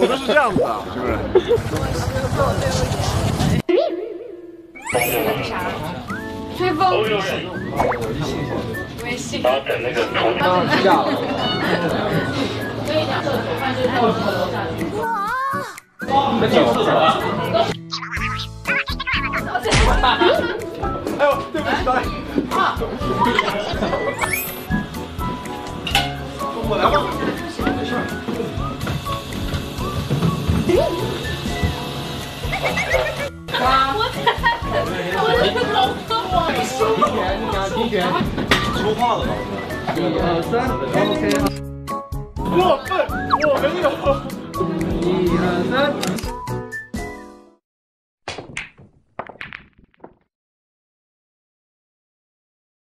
我都是这样子的，是不是？吹风。微信。然后等那个冲到下了。跟你讲，厕所饭就是到楼下去。哇！那酒是什么？哎呦，对不起，导演。我来吧。没事。 哇！我的头发，你输了，说话了吧？1、2、3 ，OK。过分，我没有。1、2、3。